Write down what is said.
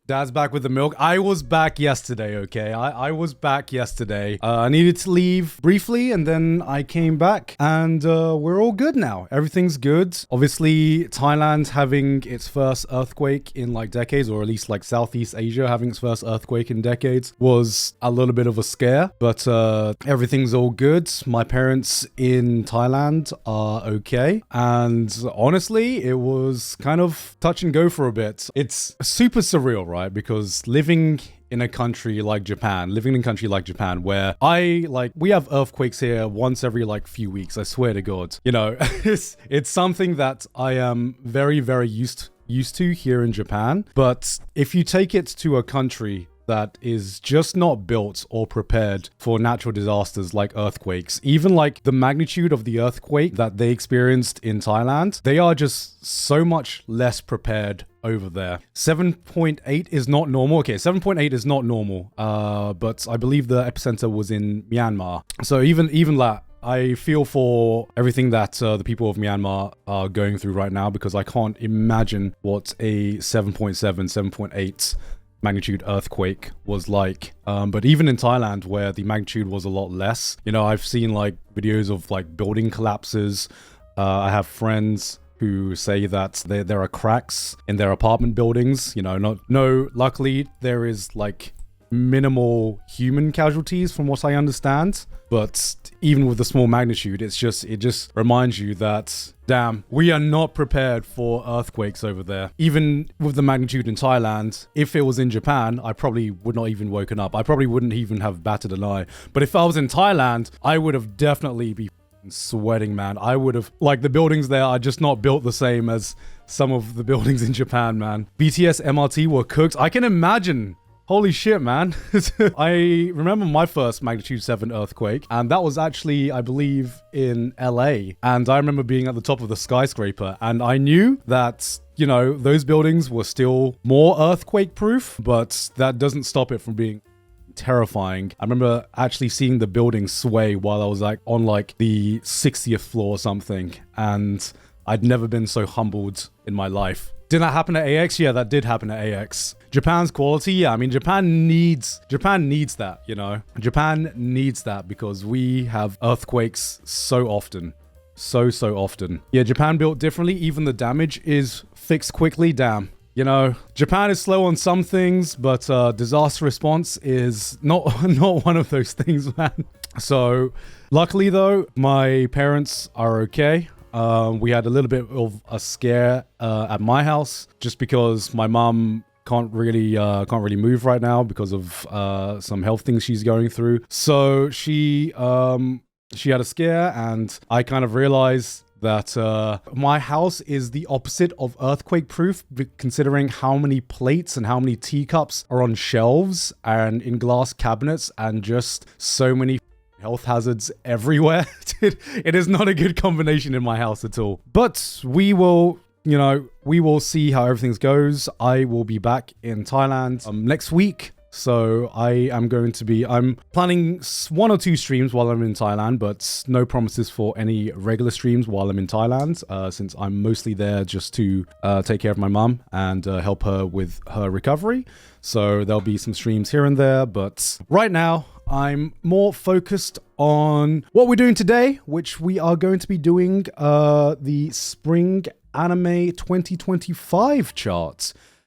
Dad's back with the milk. I was back yesterday, okay? I was back yesterday. I needed to leave briefly and then I came back and we're all good now. Everything's good. Obviously, Thailand having its first earthquake in like decades, or at least like Southeast Asia having its first earthquake in decades was a little bit of a scare, but everything's all good. My parents in Thailand are okay. And honestly, it was kind of touch and go for a bit. It's super surreal, right? Because living in a country like Japan, where we have earthquakes here once every like few weeks, I swear to God. You know, it's something that I am very, very used to here in Japan. But if you take it to a country that is just not built or prepared for natural disasters like earthquakes, even like the magnitude of the earthquake that they experienced in Thailand, they are just so much less prepared over there. 7.8 is not normal. Okay, 7.8 is not normal, but I believe the epicenter was in Myanmar. So even that, I feel for everything that the people of Myanmar are going through right now, because I can't imagine what a 7.8 magnitude earthquake was like. But even in Thailand, where the magnitude was a lot less, you know, I've seen like videos of like building collapses. I have friends who say that there are cracks in their apartment buildings. You know, luckily there is like minimal human casualties from what I understand. But even with the small magnitude, it just reminds you that, damn, we are not prepared for earthquakes over there. Even with the magnitude in Thailand, if it was in Japan, I probably would not even woken up. I probably wouldn't even have batted an eye. But if I was in Thailand, I would have definitely be sweating, man. I would have, like, the buildings there are just not built the same as some of the buildings in Japan, man. BTS MRT were cooked. I can imagine. Holy shit, man. I remember my first magnitude 7 earthquake, and that was actually, I believe, in LA. And I remember being at the top of the skyscraper, and I knew that, you know, those buildings were still more earthquake proof, but that doesn't stop it from being terrifying. I remember actually seeing the building sway while I was like on like the 60th floor or something, and I'd never been so humbled in my life. Did that happen at AX? Yeah, that did happen at AX. Japan's quality, yeah, I mean, Japan needs that, you know? Japan needs that because we have earthquakes so often. So often. Yeah, Japan built differently. Even the damage is fixed quickly. Damn. You know, Japan is slow on some things, but disaster response is not one of those things, man. So, luckily though, my parents are okay. We had a little bit of a scare at my house just because my mom can't really move right now because of some health things she's going through. So she had a scare, and I kind of realized that my house is the opposite of earthquake proof, considering how many plates and how many teacups are on shelves and in glass cabinets, and just so many health hazards everywhere. It is not a good combination in my house at all. But we will see how everything goes. I will be back in Thailand next week. So I'm planning 1 or 2 streams while I'm in Thailand, but no promises for any regular streams while I'm in Thailand, since I'm mostly there just to take care of my mum and help her with her recovery. So there'll be some streams here and there, but right now I'm more focused on what we're doing today, which we are going to be doing the Spring Anime 2025 charts.